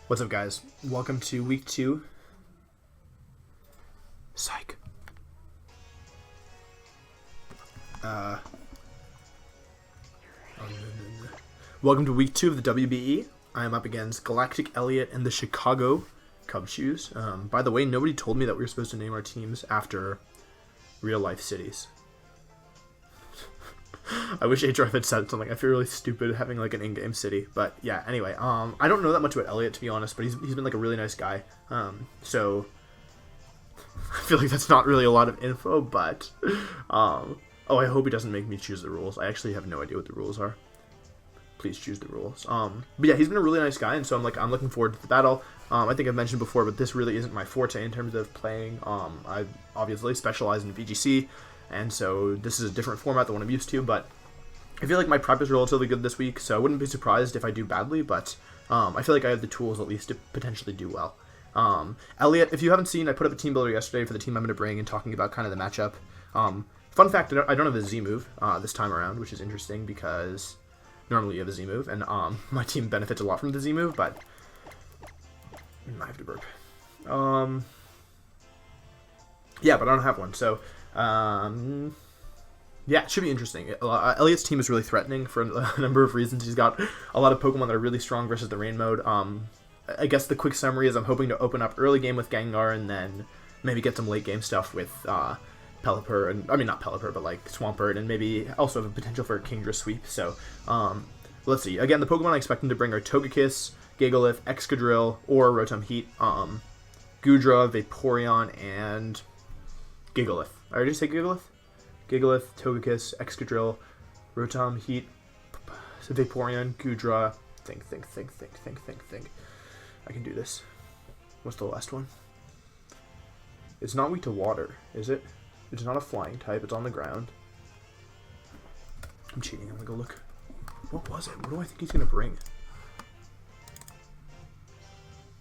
What's up, guys? Welcome to week 2. Psych. Welcome to week 2 of the WBE. I am up against Galactic Elliot and the Chicago Cubchoos. By the way, nobody told me that we were supposed to name our teams after real-life cities. I wish HRF had said something. I feel really stupid having like an in-game city, but yeah. Anyway, I don't know that much about Elliot, to be honest, but he's been like a really nice guy. So I feel like that's not really a lot of info, but oh, I hope he doesn't make me choose the rules. I actually have no idea what the rules are. Please choose the rules. But yeah, he's been a really nice guy, and so I'm looking forward to the battle. I think I've mentioned before, but this really isn't my forte in terms of playing. I obviously specialize in VGC. And so this is a different format than what I'm used to, but I feel like my prep is relatively good this week, so I wouldn't be surprised if I do badly, but I feel like I have the tools at least to potentially do well. Elliot, if you haven't seen, I put up a team builder yesterday for the team I'm going to bring and talking about kind of the matchup. Fun fact, I don't have a Z move this time around, which is interesting because normally you have a Z move, and my team benefits a lot from the Z move, but I have to burp. Yeah, but I don't have one, so yeah, it should be interesting. Elliott's team is really threatening for a number of reasons. He's got a lot of Pokemon that are really strong versus the rain mode. I guess the quick summary is I'm hoping to open up early game with Gengar and then maybe get some late game stuff with Pelipper, and I mean not Pelipper, but like Swampert, and maybe also have a potential for a Kingdra sweep. So let's see. Again, the Pokemon I expect him to bring are Togekiss, Gigalith, Excadrill, or Rotom Heat, Goodra, Vaporeon, and Gigalith. I already say Gigalith? Gigalith, Togekiss, Excadrill, Rotom, Heat, Vaporeon, Goodra. Think. I can do this. What's the last one? It's not weak to water, is it? It's not a flying type. It's on the ground. I'm cheating. I'm gonna go look. What was it? What do I think he's gonna bring?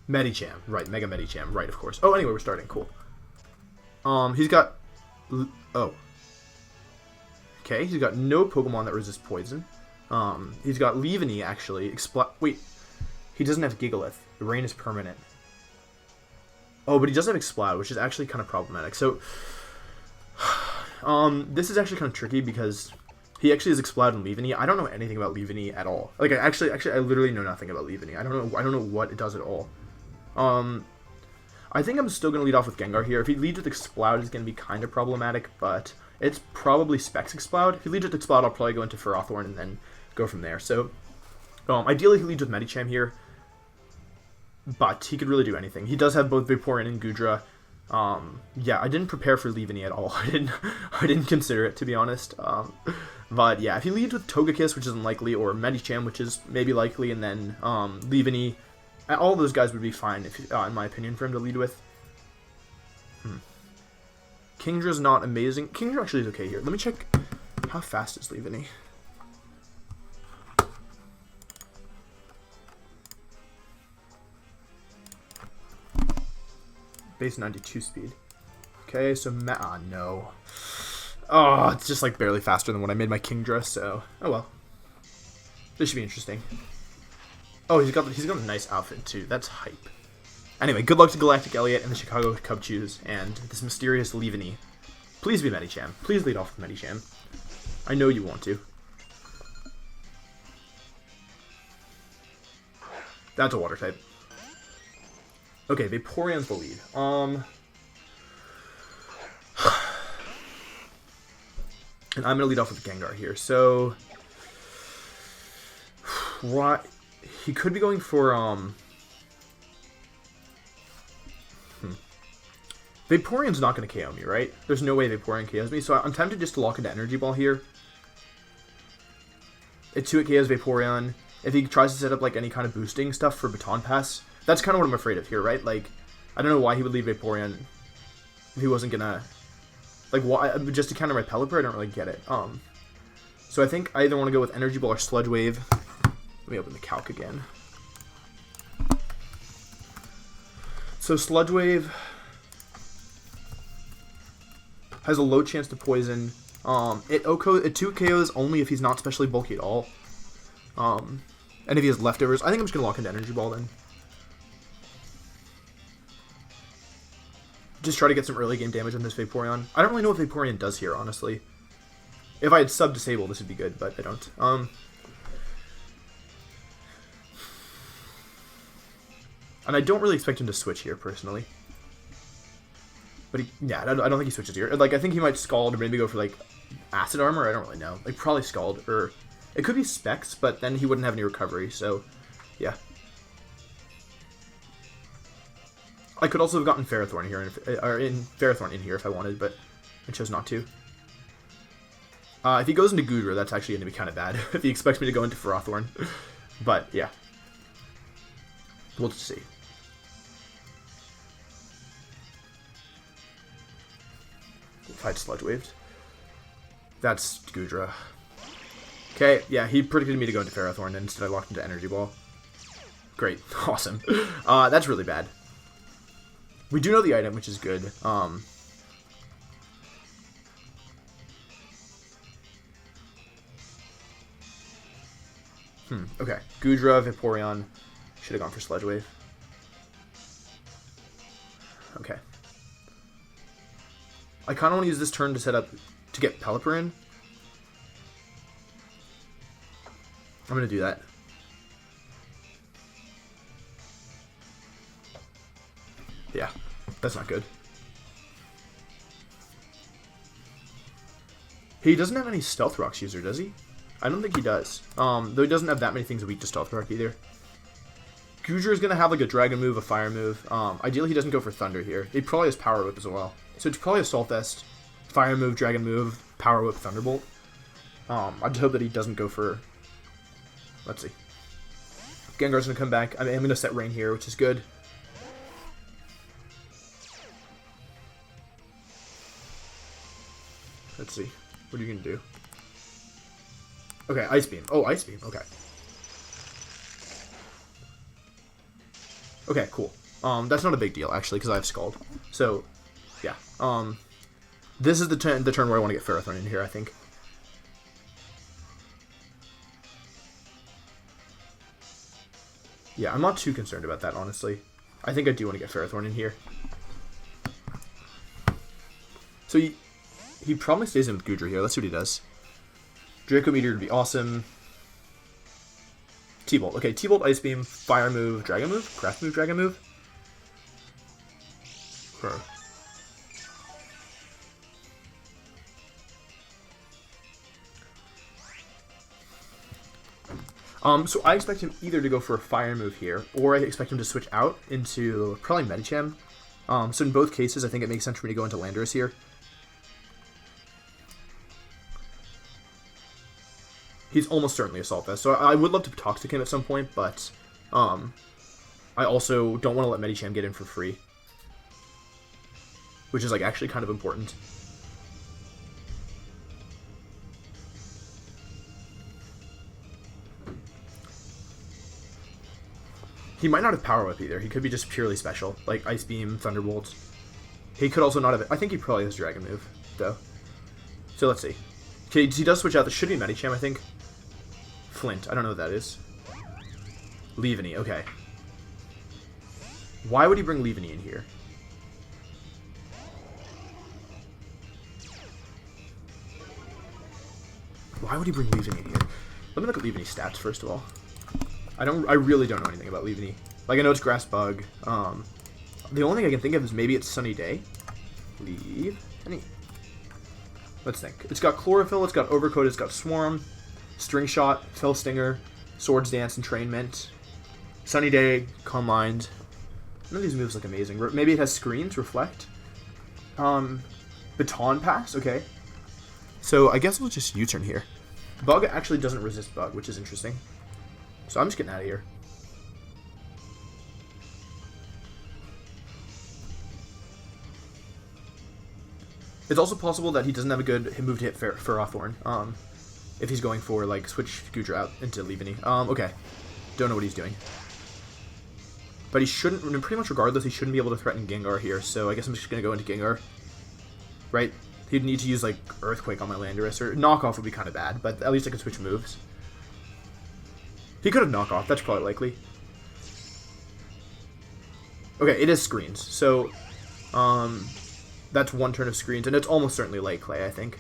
Medicham. Right, Mega Medicham. Right, of course. Oh, anyway, we're starting. Cool. He's got... Oh. Okay, he's got no Pokemon that resist poison. He's got Leaveney, actually. Wait. He doesn't have Gigalith. The rain is permanent. Oh, but he does have Exploud, which is actually kind of problematic. So, this is actually kind of tricky because he actually has Exploud and Leaveney. I don't know anything about Leaveney at all. Like, I literally know nothing about Leaveney. I don't know what it does at all. I think I'm still going to lead off with Gengar here. If he leads with Exploud, it's going to be kind of problematic, but it's probably Specs Exploud. If he leads with Exploud, I'll probably go into Ferrothorn and then go from there. So, ideally he leads with Medicham here, but he could really do anything. He does have both Vaporeon and Goodra. Yeah, I didn't prepare for Leaveney at all. I didn't consider it, to be honest. But yeah, if he leads with Togekiss, which is unlikely, or Medicham, which is maybe likely, and then Leaveney, all those guys would be fine, if, in my opinion, for him to lead with. Kingdra's not amazing. Kingdra actually is okay here. Let me check how fast is Leaveney. Base 92 speed. Okay, so no. Oh, it's just like barely faster than when I made my Kingdra, so oh well. This should be interesting. Oh, he's got a nice outfit too. That's hype. Anyway, good luck to Galactic Elliot and the Chicago Cubchoos and this mysterious Leaveney. Please be Medicham. Please lead off with Medicham. I know you want to. That's a water type. Okay, Vaporeon's the lead. And I'm gonna lead off with Gengar here. So, what? He could be going for Vaporeon's not going to KO me, right? There's no way Vaporeon KOs me, so I'm tempted just to lock into Energy Ball here. It 2-hit KOs Vaporeon. If he tries to set up like any kind of boosting stuff for Baton Pass, that's kind of what I'm afraid of here, right? Like, I don't know why he would leave Vaporeon if he wasn't gonna, like, why, just to counter my Pelipper. I don't really get it. So I think I either want to go with Energy Ball or Sludge Wave. Let me open the calc again. So Sludge Wave has a low chance to poison. It 2 KOs only if he's not specially bulky at all. And if he has leftovers, I think I'm just going to lock into Energy Ball then. just try to get some early game damage on this Vaporeon. I don't really know what Vaporeon does here, honestly. If I had sub-disable, this would be good, but I don't. And I don't really expect him to switch here, personally. But yeah, I don't think he switches here. Like, I think he might Scald or maybe go for, like, Acid Armor. I don't really know. Like, probably Scald. Or it could be Specs, but then he wouldn't have any recovery, so yeah. I could also have gotten Ferrothorn here, or in Ferrothorn in here if I wanted, but I chose not to. If he goes into Goodra, that's actually going to be kind of bad. If he expects me to go into Ferrothorn. But, yeah. We'll just see. If I'd Sludge Waved. That's Goodra. Okay, yeah, he predicted me to go into Ferrothorn, and instead I locked into Energy Ball. Great. Awesome. That's really bad. We do know the item, which is good. Okay. Goodra, Vaporeon. Should have gone for Sludge Wave. Okay. I kind of want to use this turn to set up to get Pelipper in. I'm going to do that. Yeah, that's not good. He doesn't have any Stealth Rocks user, does he? I don't think he does. Though he doesn't have that many things weak to Stealth Rock either. Goodra is going to have like a Dragon move, a Fire move. Ideally he doesn't go for Thunder here. He probably has Power Whip as well. So it's probably a Assault Vest, Fire move, Dragon move, Power Whip, Thunderbolt. I just hope that he doesn't go for... Let's see. Gengar's going to come back. I'm going to set Rain here, which is good. Let's see. What are you going to do? Okay, Ice Beam. Oh, Ice Beam. Okay. Okay, cool. That's not a big deal, actually, because I have Scald. So, yeah. This is the turn where I want to get Ferrothorn in here, I think. Yeah, I'm not too concerned about that, honestly. I think I do want to get Ferrothorn in here. So he probably stays in with Goodra here. Let's see what he does. Draco Meteor would be awesome. T-Bolt. Okay, T-Bolt, Ice Beam, Fire move, Dragon move? Craft move, Dragon move? Huh. So I expect him either to go for a Fire move here, or I expect him to switch out into probably Medicham. So in both cases, I think it makes sense for me to go into Landorus here. He's almost certainly Assault Vest, so I would love to Toxic him at some point, but I also don't want to let Medicham get in for free. Which is like actually kind of important. He might not have Power Whip either. He could be just purely special, like Ice Beam, Thunderbolt. He could also not have it. I think he probably has Dragon move, though. So let's see. Okay, he does switch out. This should be Medicham, I think. Flint. I don't know what that is. Leaveney. Okay. Why would he bring Leaveney in here? Why would he bring Leaveney in here? Let me look at Leaveney's stats first of all. I really don't know anything about Leaveney. Like I know it's Grass Bug. The only thing I can think of is maybe it's Sunny Day. Leaveney. Let's think. It's got Chlorophyll, it's got Overcoat, it's got Swarm, String Shot, Fell Stinger, Swords Dance, Entrainment, Sunny Day, Calm Mind. None of these moves look amazing. Maybe it has Screens, Reflect. Baton Pass, okay. So I guess we'll just U-turn here. Bug actually doesn't resist Bug, which is interesting. So I'm just getting out of here. It's also possible that he doesn't have a good move to hit Ferrothorn. If he's going for, like, switch Goodra out into Leaveney. Okay. Don't know what he's doing. But he shouldn't, pretty much regardless, he shouldn't be able to threaten Gengar here. So I guess I'm just going to go into Gengar. Right? He'd need to use, like, Earthquake on my Landorus. Or Knockoff would be kind of bad, but at least I can switch moves. He could have Knockoff. That's probably likely. Okay, it is Screens. So That's one turn of screens, and it's almost certainly Light Clay, I think.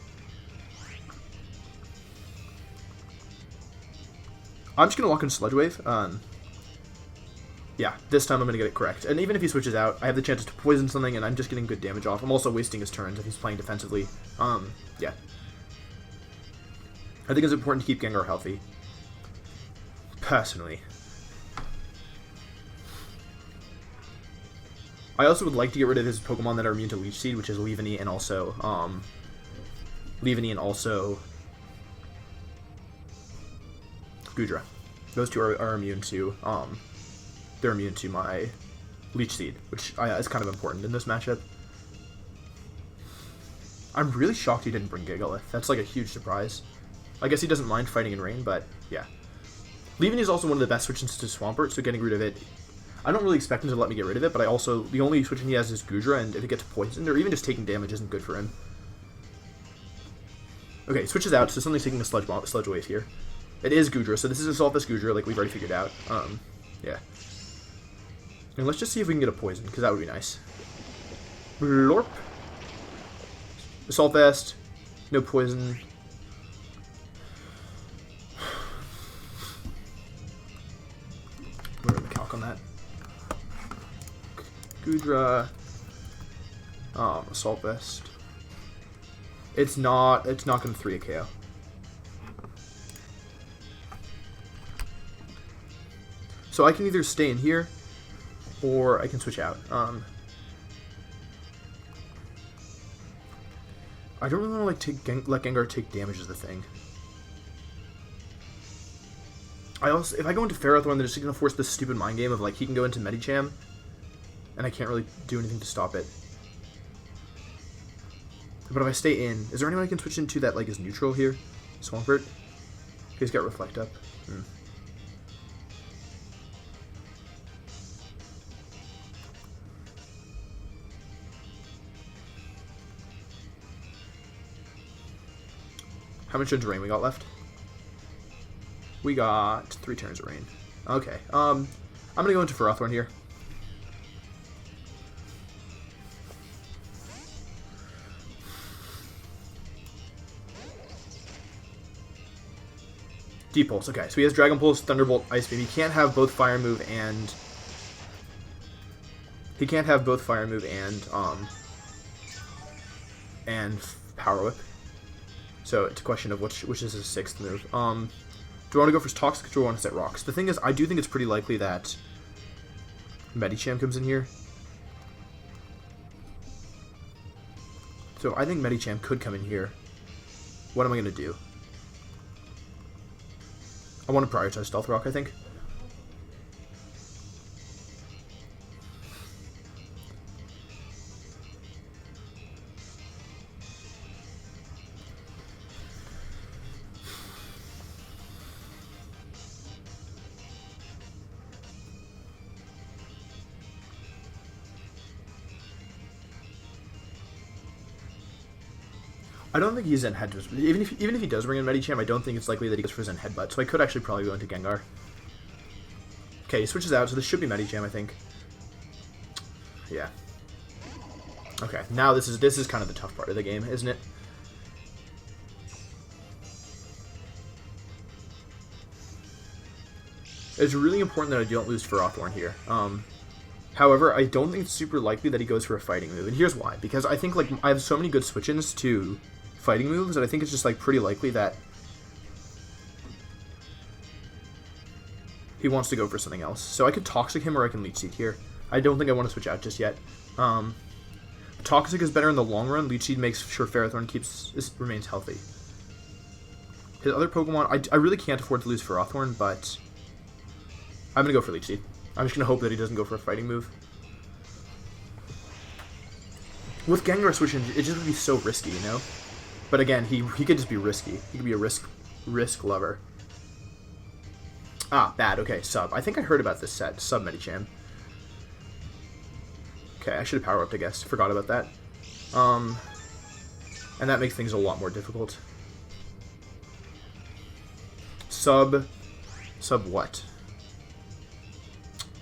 I'm just going to walk in Sludge Wave. Yeah, this time I'm going to get it correct. And even if he switches out, I have the chance to poison something, and I'm just getting good damage off. I'm also wasting his turns if he's playing defensively. Yeah. I think it's important to keep Gengar healthy. Personally. I also would like to get rid of his Pokemon that are immune to Leech Seed, which is Leaveney and also, Goodra. Those two are immune to, they're immune to my Leech Seed, which is kind of important in this matchup. I'm really shocked he didn't bring Gigalith. That's like a huge surprise. I guess he doesn't mind fighting in rain, but yeah. Leaveney is also one of the best switch-ins to Swampert, so getting rid of it, I don't really expect him to let me get rid of it, but the only switch-in he has is Goodra, and if it gets poisoned, or even just taking damage isn't good for him. Okay, he switches out, so something's taking a Sludge Wave here. It is Goodra, so this is a Assault Vest Goodra, like we've already figured out. Yeah. And let's just see if we can get a poison, because that would be nice. Blorp. Assault Vest. No poison. We're going to calc on that. Goodra. Assault Vest. It's not going to 3 a KO. So I can either stay in here, or I can switch out. I don't really want to let Gengar take damage is the thing. If I go into Ferrothorn, they're just going to force this stupid mind game of like he can go into Medicham, and I can't really do anything to stop it. But if I stay in, is there anyone I can switch into that like is neutral here? Swampert? He's got Reflect up. How much turns of rain we got left? We got 3 turns of rain. Okay. I'm gonna go into Ferrothorn here. Deep Pulse. Okay, so he has Dragon Pulse, Thunderbolt, Ice Beam. He can't have both Fire Move and Power Whip. So it's a question of which is his 6th move. Do I want to go for Toxic or do I want to set Rocks? The thing is, I do think it's pretty likely that Medicham comes in here. So I think Medicham could come in here. What am I going to do? I want to prioritize Stealth Rock, I think. I don't think he's Zen Headbutt. Even if he does bring in Medicham, I don't think it's likely that he goes for Zen Headbutt. So I could actually probably go into Gengar. Okay, he switches out, so this should be Medicham, I think. Yeah. Okay, now this is kind of the tough part of the game, isn't it? It's really important that I don't lose Ferrothorn here. However, I don't think it's super likely that he goes for a fighting move, and here's why. Because I think like I have so many good switch-ins to fighting moves that I think it's just like pretty likely that he wants to go for something else. So I could Toxic him or I can Leech Seed here. I don't think I want to switch out just yet. Toxic is better in the long run. Leech Seed makes sure Ferrothorn remains healthy. His other Pokemon, I really can't afford to lose Ferrothorn, but I'm going to go for Leech Seed. I'm just going to hope that he doesn't go for a fighting move. With Gengar switching, it just would be so risky, you know? But again, he could just be risky. He could be a risk lover. Ah, bad. Okay, Sub. I think I heard about this set. Sub Medicham. Okay, I should have power-upped, I guess. Forgot about that. And that makes things a lot more difficult. Sub what?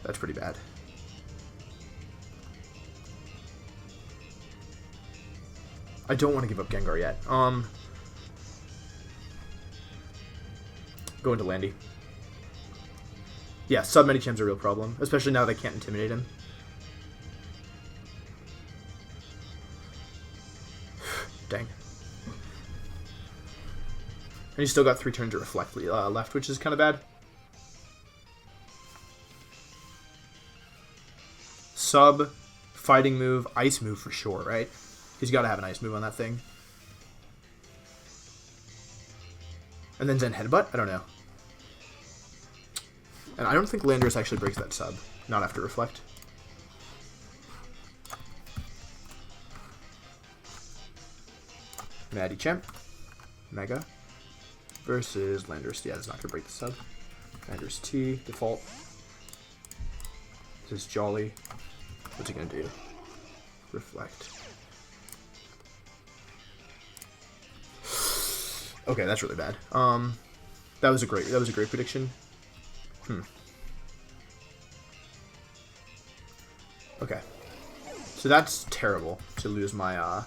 That's pretty bad. I don't want to give up Gengar yet. Go into Landy. Yeah, sub Medicham's a real problem, especially now that I can't intimidate him. Dang. And he's still got 3 turns to reflect left, which is kind of bad. Sub, fighting move, ice move for sure, right? He's got to have an ice move on that thing. And then Zen Headbutt? I don't know. And I don't think Landorus actually breaks that sub. Not after Reflect. Medicham. Mega. Versus Landorus. Yeah, that's not going to break the sub. Landorus T. Default. This is Jolly. What's he going to do? Reflect. Okay, that's really bad. That was a great prediction. Okay. So that's terrible to lose my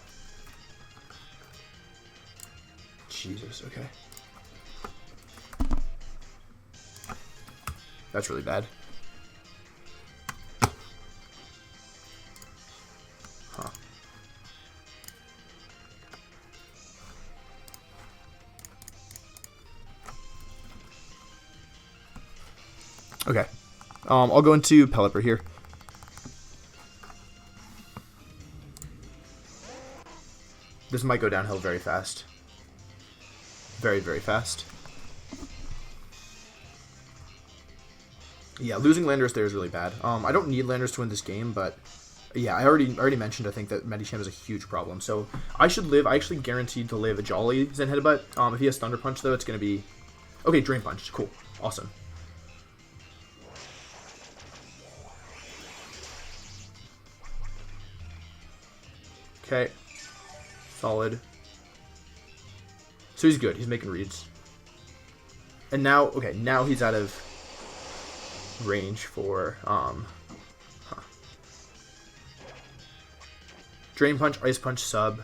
Jesus, okay. That's really bad. Huh. Okay. I'll go into Pelipper here. This might go downhill very fast. Very, very fast. Yeah, losing Landorus there is really bad. I don't need Landorus to win this game, but yeah, I already mentioned, I think, that Medicham is a huge problem. So I should live. I actually guaranteed to live a Jolly Zen Headbutt. If he has Thunder Punch, though, it's going to be... Okay, Drain Punch. Cool. Awesome. Okay. Solid. So he's good. He's making reads. And now, okay, now he's out of range for, Drain Punch, Ice Punch, Sub.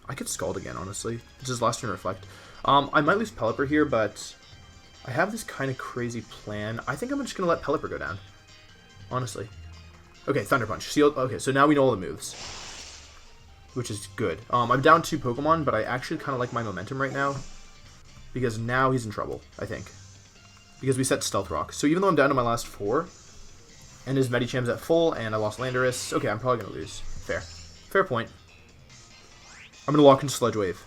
I could Scald again, honestly. It's his last turn Reflect. I might lose Pelipper here, but I have this kind of crazy plan. I think I'm just going to let Pelipper go down. Honestly. Okay, Thunder Punch. Sealed. Okay, so now we know all the moves. Which is good. I'm down 2 Pokemon, but I actually kind of like my momentum right now. Because now he's in trouble, I think. Because we set Stealth Rock. So even though I'm down to my last 4, and his Medicham's at full, and I lost Landorus, okay, I'm probably going to lose. Fair. Fair point. I'm going to lock in Sludge Wave.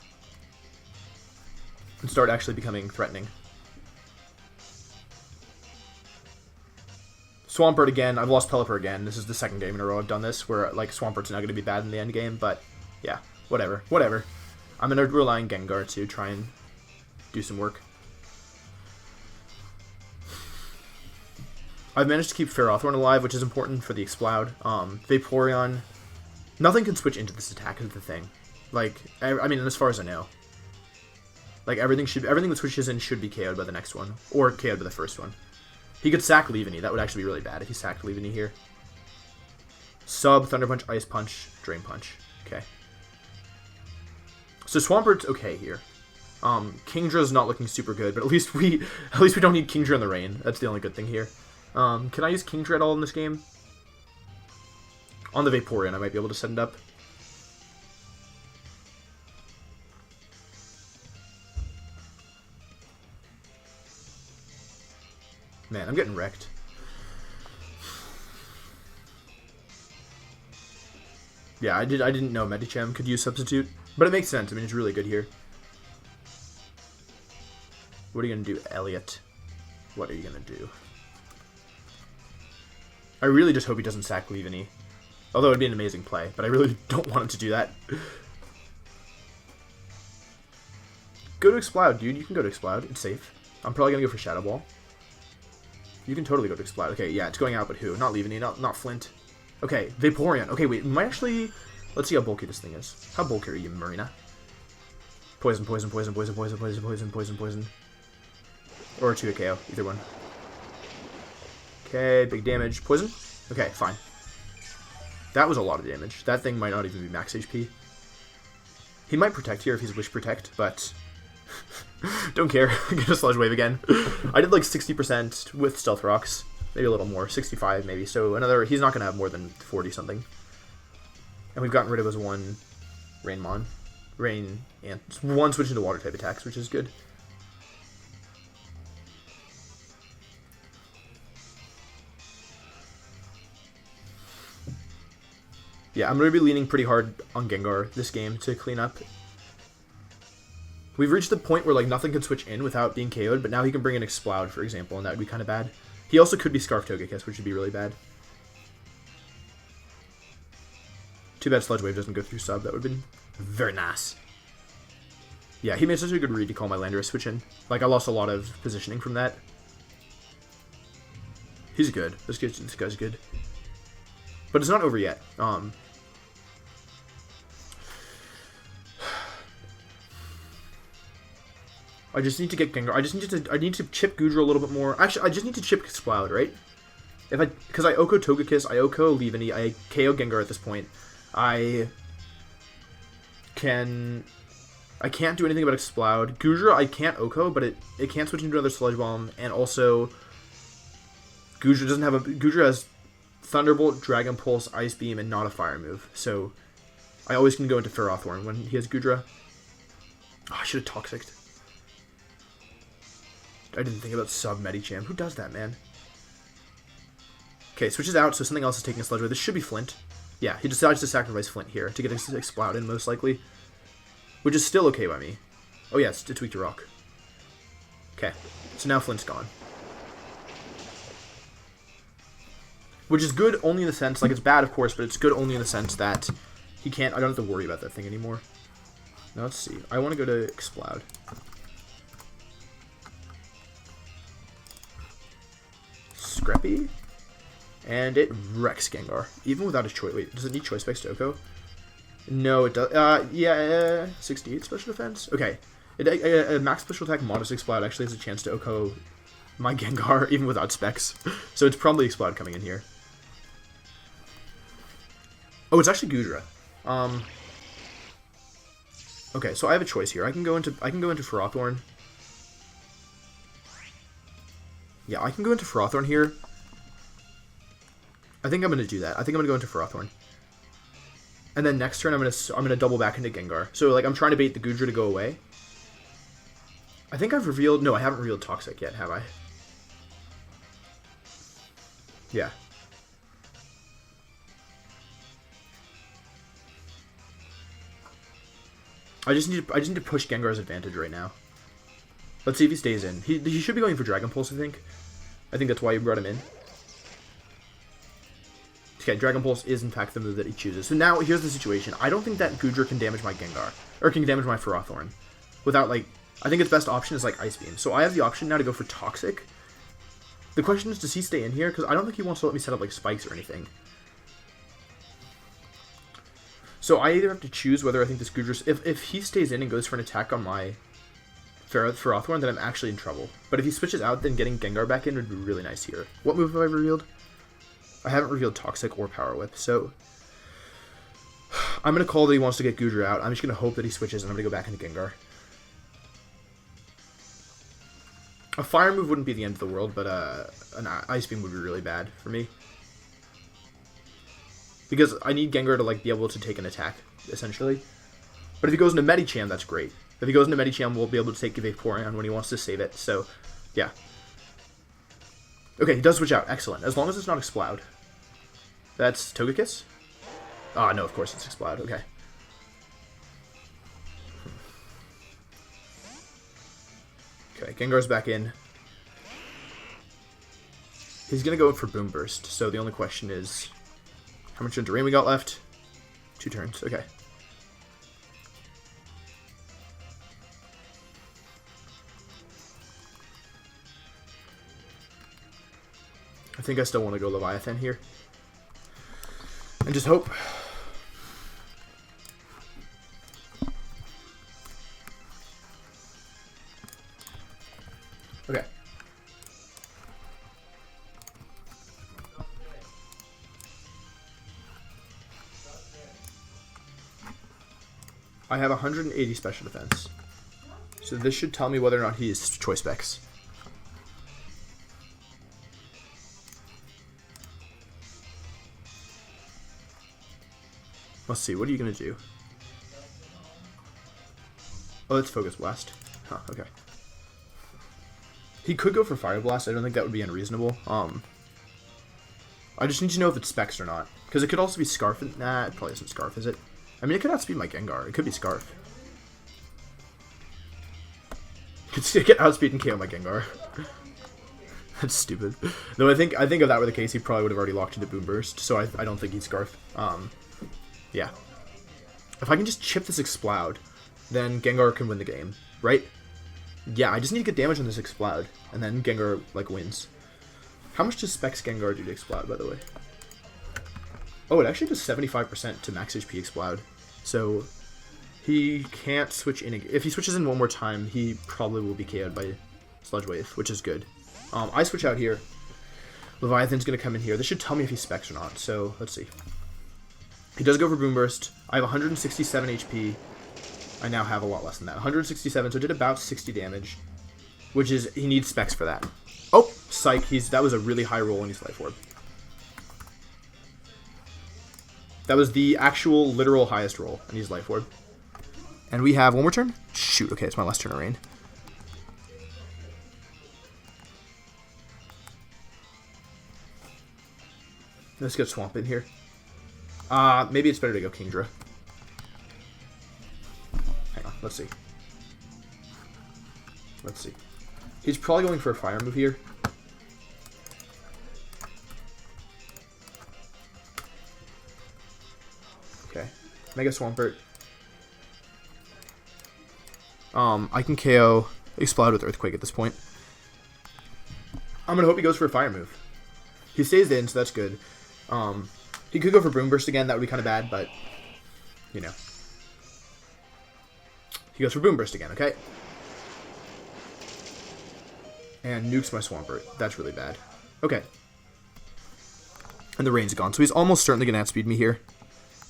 And start actually becoming threatening. Swampert again. I've lost Pelipper again. This is the second game in a row I've done this, where like Swampert's not going to be bad in the end game, but yeah, whatever. Whatever. I'm going to rely on Gengar to try and do some work. I've managed to keep Ferrothorn alive, which is important for the Exploud. Vaporeon, nothing can switch into this attack is the thing. Like, I mean, as far as I know. Like, everything that switches in should be KO'd by the next one, or KO'd by the first one. He could sack Leaveney. That would actually be really bad if he sacked Leaveney here. Sub, Thunder Punch, Ice Punch, Drain Punch. Okay. So Swampert's okay here. Kingdra's not looking super good, but at least we don't need Kingdra in the rain. That's the only good thing here. Can I use Kingdra at all in this game? On the Vaporeon, I might be able to set it up. Man, I'm getting wrecked. Yeah, I didn't know Medicham could use Substitute, but it makes sense. I mean, it's really good here. What are you going to do, Elliot? What are you going to do? I really just hope he doesn't sack Leaveney. Although it would be an amazing play, but I really don't want him to do that. Go to Exploud, dude. You can go to Exploud. It's safe. I'm probably going to go for Shadow Ball. You can totally go to Exploud. Okay, yeah, it's going out, but who? Not Leaveney, not Flint. Okay, Vaporeon. Okay, wait, we might actually... Let's see how bulky this thing is. How bulky are you, Marina? Poison, poison, poison, poison, poison, poison, poison, poison, poison. Or a 2 KO, either one. Okay, big damage. Poison? Okay, fine. That was a lot of damage. That thing might not even be max HP. He might protect here if he's Wish Protect, but don't care. Get a Sludge Wave again. I did like 60% with Stealth Rocks. Maybe a little more. 65 maybe. So another... He's not going to have more than 40 something. And we've gotten rid of his one Rainmon. Rain and one switching to water type attacks, which is good. Yeah, I'm going to be leaning pretty hard on Gengar this game to clean up. We've reached the point where like nothing can switch in without being KO'd, but now he can bring in Exploud, for example, and that would be kind of bad. He also could be Scarf Togekiss, which would be really bad. Too bad Sludge Wave doesn't go through sub. That would have been very nice. Yeah, he made such a good read to call my Landorus switch in. Like, I lost a lot of positioning from that. He's good. This guy's good. But it's not over yet. I just need to get Gengar. I need to chip Goodra a little bit more. Actually, I just need to chip Exploud, right? Because I Oko Togekiss, I Oko Leaveney, I KO Gengar at this point. I can't do anything about Exploud. Goodra, I can't Oko, but it can't switch into another Sludge Bomb, and also Goodra has Thunderbolt, Dragon Pulse, Ice Beam, and not a Fire move. So I always can go into Ferrothorn when he has Goodra. Oh, I should have Toxic'd. I didn't think about sub Medicham. Who does that, man? Okay, switches out, so something else is taking a Sludge Wave. This should be Flint. Yeah, he decides to sacrifice Flint here to get Exploud in, most likely. Which is still okay by me. Oh yeah, it's weak to Rock. Okay, so now Flint's gone. Which is good only in the sense, like it's bad of course, but it's good only in the sense that I don't have to worry about that thing anymore. Now let's see, I want to go to Exploud. Scrappy. And it wrecks Gengar, even without his choice. Wait, does it need Choice Specs to Oko? No, it does. Yeah, 68 special defense. Okay, a max special attack modest Exploud actually has a chance to Oko my Gengar even without specs. So it's probably Exploud coming in here. Oh, it's actually Goodra. Okay, so I have a choice here. I can go into Ferrothorn. Yeah, I can go into Ferrothorn here. I think I'm going to do that. I think I'm going to go into Ferrothorn. And then next turn, I'm gonna double back into Gengar. So, like, I'm trying to bait the Goodra to go away. I think I've revealed... No, I haven't revealed Toxic yet, have I? Yeah. I just need to push Gengar's advantage right now. Let's see if he stays in. He should be going for Dragon Pulse, I think. I think that's why you brought him in. Okay, Dragon Pulse is in fact the move that he chooses. So now, here's the situation. I don't think that Goodra can damage my Gengar. Or can damage my Ferrothorn. Without, like... I think its best option is, like, Ice Beam. So I have the option now to go for Toxic. The question is, does he stay in here? Because I don't think he wants to let me set up, like, spikes or anything. So I either have to choose whether I think this Goodra... If he stays in and goes for an attack on my Ferrothorn, then I'm actually in trouble. But if he switches out, then getting Gengar back in would be really nice here. What move have I revealed? I haven't revealed Toxic or Power Whip, so... I'm going to call that he wants to get Goodra out. I'm just going to hope that he switches, and I'm going to go back into Gengar. A Fire move wouldn't be the end of the world, but an Ice Beam would be really bad for me. Because I need Gengar to, like, be able to take an attack, essentially. But if he goes into Medicham, that's great. If he goes into Medicham, we'll be able to take Vaporeon when he wants to save it, so, yeah. Okay, he does switch out. Excellent. As long as it's not Exploud. That's Togekiss? Ah, no, of course it's Exploud. Okay. Okay, Gengar's back in. He's going to go for Boom Burst, so the only question is... How much Rain we got left? 2 turns. Okay. I think I still want to go Leviathan here. And just hope. Okay. I have 180 special defense. So this should tell me whether or not he is choice specs. Let's see, what are you going to do? Oh, let's focus blast. Huh, okay. He could go for fire blast. I don't think that would be unreasonable. I just need to know if it's specs or not. Because it could also be scarf. Nah, it probably isn't scarf, is it? I mean, it could outspeed my Gengar. It could be scarf. It could outspeed and KO my Gengar. That's stupid. Though I think if that were the case, he probably would have already locked into Boom Burst. So I don't think he'd scarf. Yeah. If I can just chip this Exploud, then Gengar can win the game, right? Yeah, I just need to get damage on this Exploud, and then Gengar, like, wins. How much does Specs Gengar do to Exploud, by the way? Oh, it actually does 75% to max HP Exploud. So, he can't switch in. If he switches in one more time, he probably will be KO'd by Sludge Wave, which is good. I switch out here. Leviathan's going to come in here. This should tell me if he Specs or not, so let's see. He does go for Boom Burst. I have 167 HP. I now have a lot less than that. 167, so it did about 60 damage. Which is, he needs specs for that. Oh, psych, that was a really high roll and he's Life Orb. That was the actual, literal highest roll, and he's Life Orb. And we have one more turn? Shoot, okay, it's my last turn of rain. Let's get Swamp in here. Maybe it's better to go Kingdra. Hang on, let's see. Let's see. He's probably going for a fire move here. Okay. Mega Swampert. I can KO Explode with Earthquake at this point. I'm gonna hope he goes for a fire move. He stays in, so that's good. He could go for Boom Burst again, that would be kind of bad, but, you know. He goes for Boom Burst again, okay? And nukes my Swampert. That's really bad. Okay. And the rain's gone, so he's almost certainly going to outspeed me here.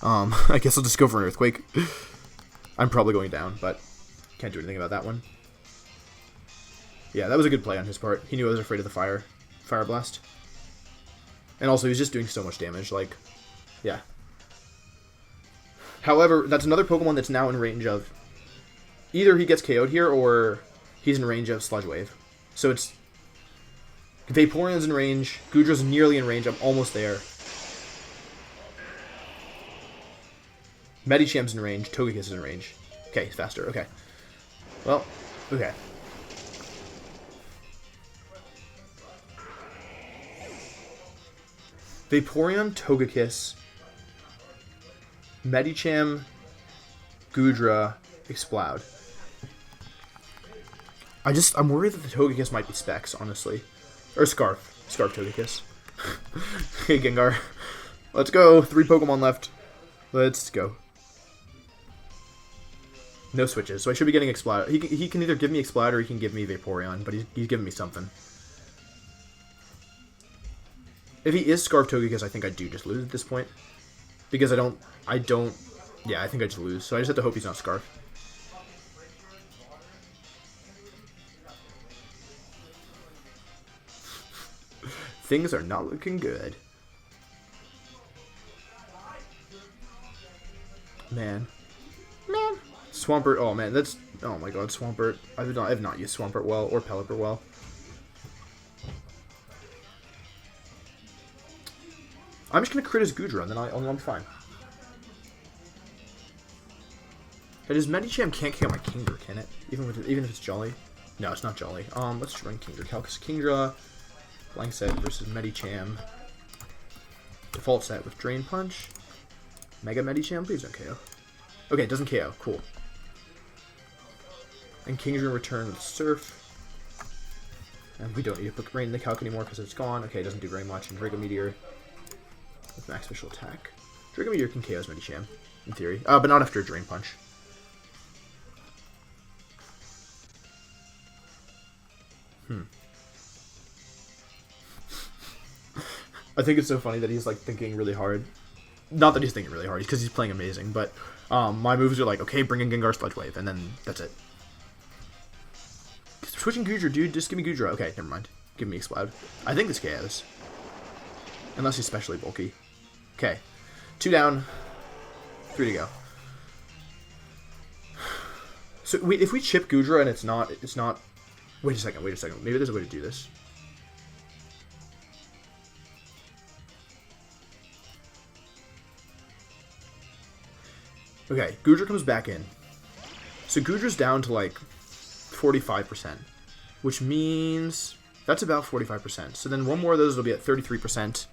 I guess I'll just go for an Earthquake. I'm probably going down, but can't do anything about that one. Yeah, that was a good play on his part. He knew I was afraid of the Fire Blast. And also, he's just doing so much damage, like, yeah. However, that's another Pokemon that's now in range of... Either he gets KO'd here, or he's in range of Sludge Wave. So it's... Vaporeon's in range, Goodra's nearly in range, I'm almost there. Medicham's in range, Togekiss is in range. Okay, faster, okay. Well, okay. Vaporeon, Togekiss, Medicham, Goodra, Exploud. I'm worried that the Togekiss might be Specs, honestly. Or Scarf. Scarf Togekiss. Hey, Gengar. Let's go. 3 Pokemon left. Let's go. No switches, so I should be getting Exploud. He can either give me Exploud or he can give me Vaporeon, but he's giving me something. If he is Scarf Togekiss, I think I do just lose at this point. Because I don't, yeah, I think I just lose. So I just have to hope he's not Scarf. Things are not looking good. Man. Swampert, oh man, that's, oh my god, Swampert. I have not used Swampert well, or Pelipper well. I'm just gonna crit his Goodra, and then I'll be fine. But his Medicham can't kill my Kingdra, can it? Even if it's Jolly? No, it's not Jolly. Let's just run Kingdra. Calcus Kingdra, blank set versus Medicham. Default set with Drain Punch. Mega Medicham, please don't KO. Okay, it doesn't KO. Cool. And Kingdra return with Surf. And we don't need to put Rain in the calc anymore because it's gone. Okay, it doesn't do very much. And Draco Meteor with max special attack. Draco Meteor can KO's Medicham, in theory. But not after a Drain Punch. I think it's so funny that he's like thinking really hard. not that he's thinking really hard, because he's playing amazing, but my moves are like, okay, bring in Gengar Sludge Wave, and then that's it. Switching Goodra, dude, just give me Goodra. Okay, never mind. Give me Exploud. I think this KOs. Unless he's especially bulky. Okay. 2 down. 3 to go. So wait, if we chip Goodra and it's not... Wait a second. Maybe there's a way to do this. Okay, Goodra comes back in. So Goodra's down to like 45%, which means that's about 45%. So then one more of those will be at 33%.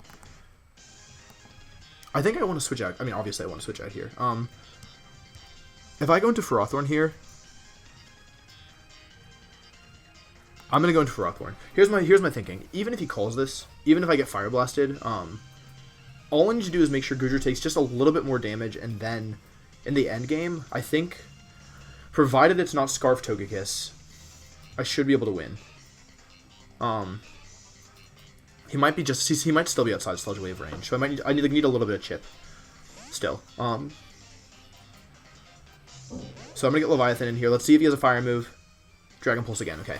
I think I want to switch out. I mean, obviously I want to switch out here. If I go into Ferrothorn here, I'm gonna go into Ferrothorn. Here's my thinking. Even if he calls this, even if I get Fire Blasted, all I need to do is make sure Goodra takes just a little bit more damage, and then in the end game, I think, provided it's not Scarf Togekiss, I should be able to win. He might still be outside Sludge Wave range, so I need a little bit of chip still. So I'm gonna get Leviathan in here. Let's see if he has a fire move. Dragon Pulse again. Okay.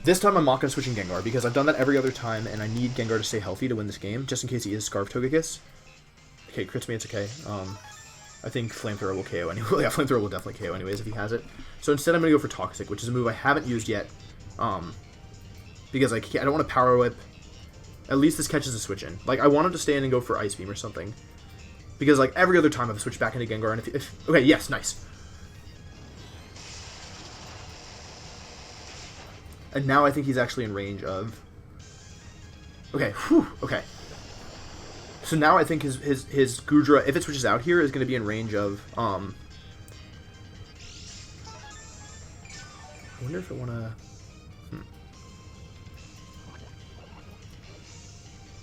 This time I'm not gonna switch in Gengar because I've done that every other time, and I need Gengar to stay healthy to win this game, just in case he is Scarf Togekiss. Okay, crits me. It's okay. I think Flamethrower will KO anyway. Yeah, Flamethrower will definitely KO anyways if he has it. So instead I'm going to go for Toxic, which is a move I haven't used yet. Because I don't want to Power Whip. At least this catches a switch in. Like, I want him to stay in and go for Ice Beam or something. Because, like, every other time I've switched back into Gengar, and if okay, yes, nice. And now I think he's actually in range of... Okay, whew, okay. So now I think his Goodra, if it switches out here, is going to be in range of, I wonder if I want to...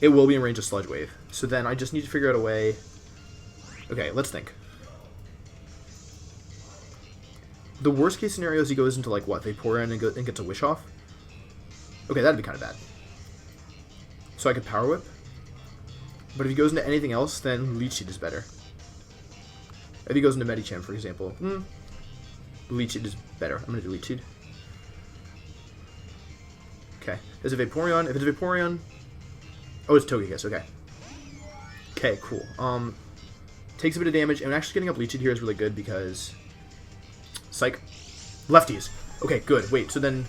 It will be in range of Sludge Wave. So then I just need to figure out a way... Okay, let's think. The worst case scenario is he goes into, like, what, Vaporeon and gets a Wish Off? Okay, that'd be kind of bad. So I could Power Whip. But if he goes into anything else, then Leech Seed is better. If he goes into Medicham, for example, Leech Seed is better. I'm going to do Leech Seed. Okay. Is it Vaporeon? If it's Vaporeon... Oh, it's Togekiss. Okay. Okay, cool. Takes a bit of damage, and actually getting up Leech Seed here is really good because... Psych. Lefties. Okay, good. Wait, so then...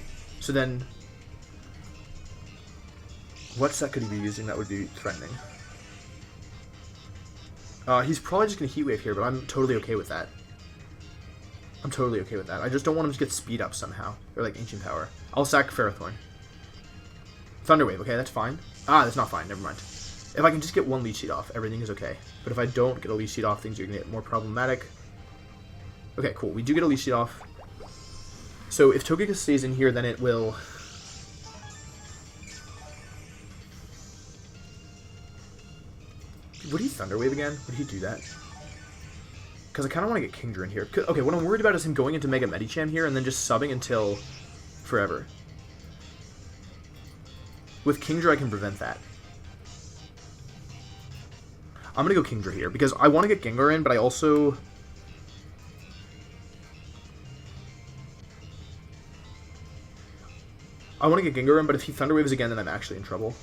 What set could he be using that would be threatening? He's probably just going to Heat Wave here, but I'm totally okay with that. I just don't want him to get Speed Up somehow. Or, like, Ancient Power. I'll sack Ferrothorn. Thunder Wave, okay, that's fine. Ah, that's not fine, never mind. If I can just get one Leech Seed off, everything is okay. But if I don't get a Leech Seed off, things are going to get more problematic. Okay, cool. We do get a Leech Seed off. So if Togekiss stays in here, then it will... Would he Thunder Wave again? Would he do that? Because I kind of want to get Kingdra in here. Okay, what I'm worried about is him going into Mega Medicham here and then just subbing until forever. With Kingdra, I can prevent that. I'm going to go Kingdra here because I want to get Gengar in, but I also... I want to get Gengar in, but if he Thunder Waves again, then I'm actually in trouble.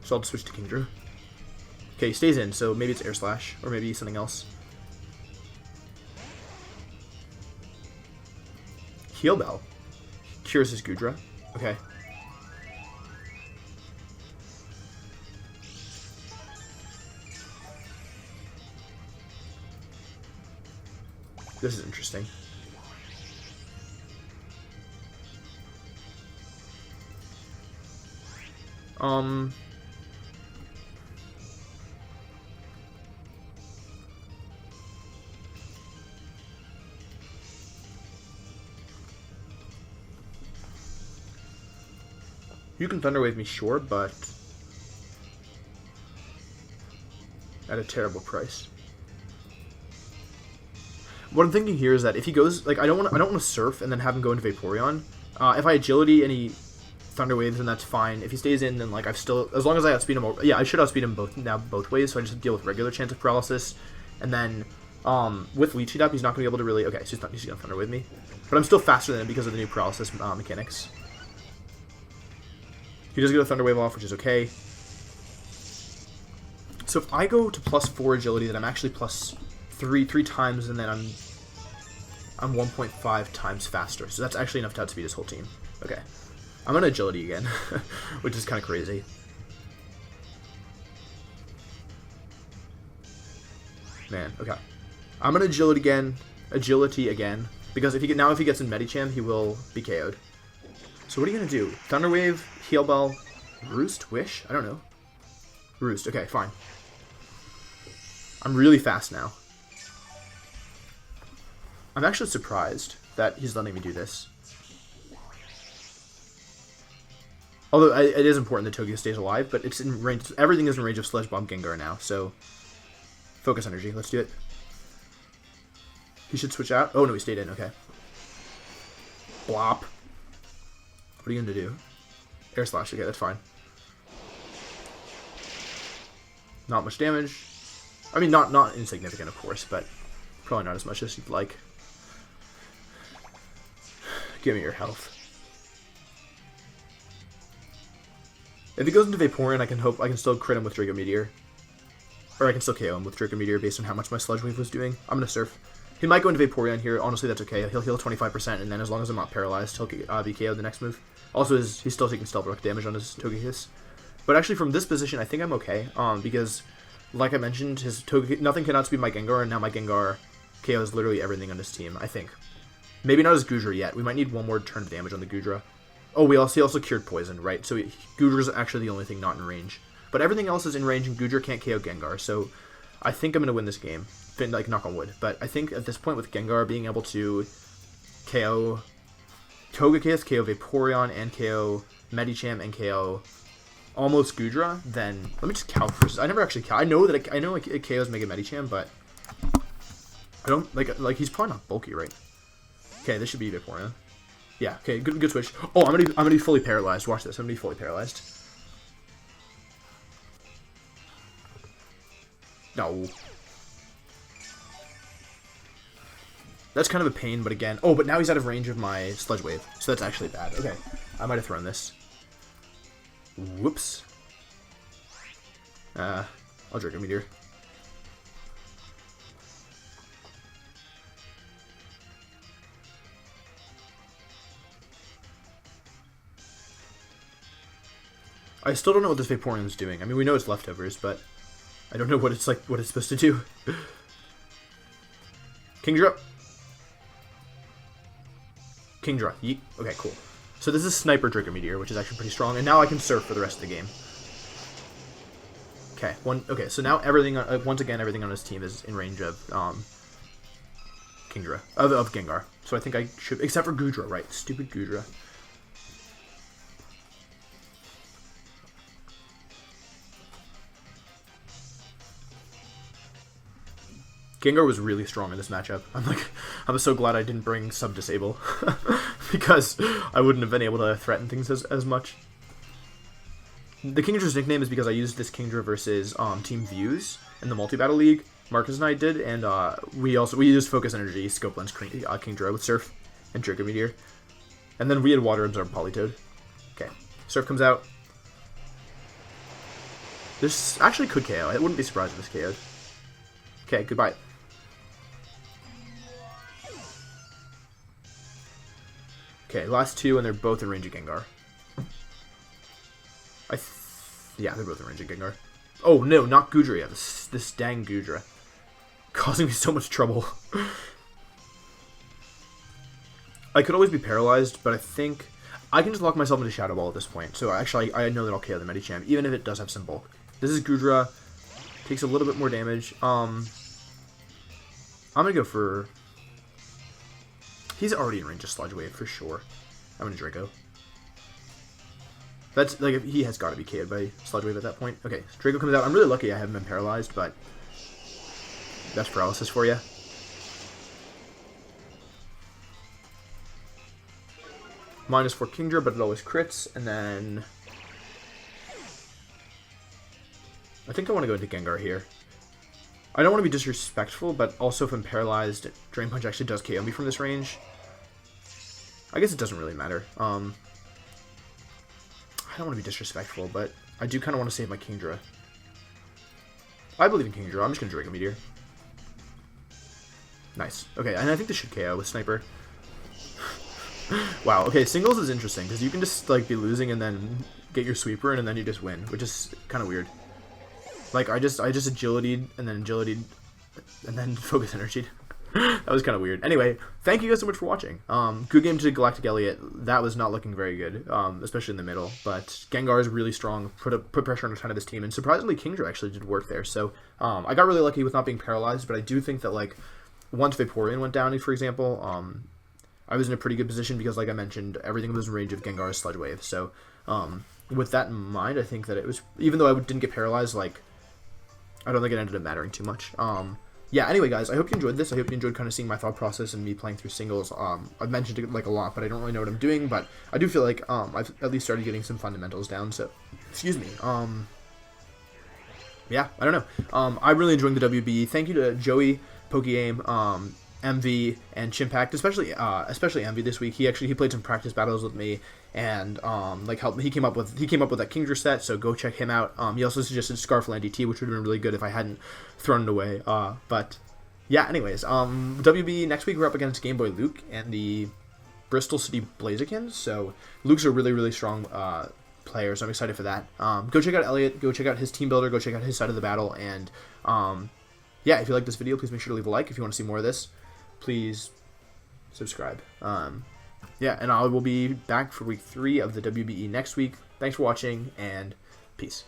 So I'll just switch to Kingdra. Okay, he stays in, so maybe it's Air Slash, or maybe something else. Heal Bell. Cures his Goodra. Okay. This is interesting. You can Thunder Wave me, sure, but at a terrible price. What I'm thinking here is that if he goes, like, I don't want to Surf and then have him go into Vaporeon. If I Agility and he Thunder Waves, and that's fine. If he stays in, then like I've still, as long as I outspeed him, yeah, I should outspeed him both ways. So I just deal with regular chance of paralysis, and then with Leech Up, he's not gonna be able to really. Okay, so he's gonna Thunder Wave me, but I'm still faster than him because of the new paralysis mechanics. He does get a Thunder Wave off, which is okay. So if I go to +4 agility, then I'm actually +3 times, and then I'm 1.5 times faster. So that's actually enough to outspeed his whole team. Okay. I'm on agility again, which is kind of crazy. Man, okay. I'm on agility again, because if he gets in Medicham, he will be KO'd. So what are you gonna do? Thunder Wave, Heal Bell, Roost, Wish? I don't know. Roost. Okay, fine. I'm really fast now. I'm actually surprised that he's letting me do this. Although it is important that Togekiss stays alive, but it's in range. Everything is in range of Sledge Bomb Gengar now, so focus energy. Let's do it. He should switch out. Oh no, he stayed in. Okay. Blop. What are you gonna do? Air Slash. Okay, that's fine. Not much damage. I mean, not insignificant, of course, but probably not as much as you'd like. Give me your health. If he goes into Vaporeon, I can still crit him with Draco Meteor. Or I can still KO him with Draco Meteor based on how much my Sludge Wave was doing. I'm gonna Surf. He might go into Vaporeon here. Honestly, that's okay. He'll heal 25%, and then as long as I'm not paralyzed, he'll be KO'd the next move. Also, he's still taking Stealth Rock damage on his Togekiss. But actually, from this position, I think I'm okay. Because, like I mentioned, his nothing can outspeed my Gengar, and now my Gengar KOs literally everything on his team, I think. Maybe not his Goodra yet. We might need one more turn of damage on the Goodra. Oh, he also cured Poison, right? So Goodra's actually the only thing not in range. But everything else is in range, and Goodra can't KO Gengar, so I think I'm going to win this game. Like, knock on wood. But I think at this point with Gengar being able to KO Togekiss, KO Vaporeon, and KO Medicham, and KO almost Goodra, then let me just calc first. I never actually I know that it KOs Mega Medicham, but I don't like he's probably not bulky, right? Okay, this should be Vaporeon. Yeah, okay, good switch. Oh, I'm gonna be fully paralyzed. Watch this. I'm gonna be fully paralyzed. No. That's kind of a pain, but again... Oh, but now he's out of range of my Sludge Wave, so that's actually bad. Okay, I might have thrown this. Whoops. I'll Draco Meteor. I still don't know what this Vaporeon is doing. I mean, we know it's leftovers, but I don't know what it's supposed to do. Kingdra. Kingdra. Yeet. Okay, cool. So this is Sniper Draco Meteor, which is actually pretty strong, and now I can Surf for the rest of the game. Okay, okay, so now everything, once again, everything on his team is in range of Kingdra, of Gengar. So I think I should, except for Goodra, right? Stupid Goodra. Gengar was really strong in this matchup. I'm so glad I didn't bring Sub-Disable, because I wouldn't have been able to threaten things as much. The Kingdra's nickname is because I used this Kingdra versus Team Views in the Multi-Battle League. Marcus and I did, and we used Focus Energy, Scope Lens Kingdra with Surf and Draco Meteor. And then we had Water Absorb Politoed. Okay, Surf comes out. This actually could KO. I wouldn't be surprised if this KO'd. Okay, goodbye. Okay, last two, and they're both in range of Gengar. Yeah, they're both in range of Gengar. Oh, no, not Goodra yet. This dang Goodra. Causing me so much trouble. I could always be paralyzed, but I think I can just lock myself into Shadow Ball at this point. So actually, I know that I'll KO the Medicham, even if it does have some bulk. This is Goodra. Takes a little bit more damage. I'm gonna go for... He's already in range of Sludge Wave for sure. I'm gonna Draco. That's like, he has got to be KO'd by Sludge Wave at that point. Okay, Draco comes out. I'm really lucky I haven't been paralyzed, but that's paralysis for you. -4 Kingdra, but it always crits. And then I think I want to go into Gengar here. I don't want to be disrespectful, but also if I'm paralyzed, Drain Punch actually does KO me from this range. I guess it doesn't really matter. I don't want to be disrespectful, but I do kind of want to save my Kingdra. I believe in Kingdra. I'm just going to Draco Meteor. Nice. Okay, and I think this should KO with Sniper. Wow, okay, singles is interesting, because you can just, like, be losing and then get your sweeper in, and then you just win, which is kind of weird. Like, I just agility'd, and then agility'd, and then focus energied. That was kind of weird. Anyway, thank you guys so much for watching. Good game to Galactic Elliot. That was not looking very good, especially in the middle. But Gengar is really strong, put pressure on a ton of his team, and surprisingly, Kingdra actually did work there. So I got really lucky with not being paralyzed, but I do think that, like, once Vaporeon went down, for example, I was in a pretty good position because, like I mentioned, everything was in range of Gengar's Sludge Wave. So with that in mind, I think that it was, even though I didn't get paralyzed, like, I don't think it ended up mattering too much. Yeah, anyway, guys, I hope you enjoyed this. I hope you enjoyed kind of seeing my thought process and me playing through singles. I've mentioned it, like, a lot, but I don't really know what I'm doing, but I do feel like I've at least started getting some fundamentals down, so, excuse me. Yeah, I don't know. I'm really enjoying the WBE. Thank you to Joey, Pokeaim, MV, and Chimpact, especially MV this week. He played some practice battles with me, and like he came up with that Kingdra set, so go check him out. He also suggested Scarfland DT, which would have been really good if I hadn't thrown it away. But yeah, anyways, WB next week we're up against Game Boy Luke and the Bristol City Blazekins. So Luke's a really strong player, so I'm excited for that. Go check out Elliot, go check out his team builder, go check out his side of the battle, and yeah, if you like this video, please make sure to leave a like. If you want to see more of this, please subscribe. Yeah, and I will be back for week 3 of the WBE next week. Thanks for watching, and peace.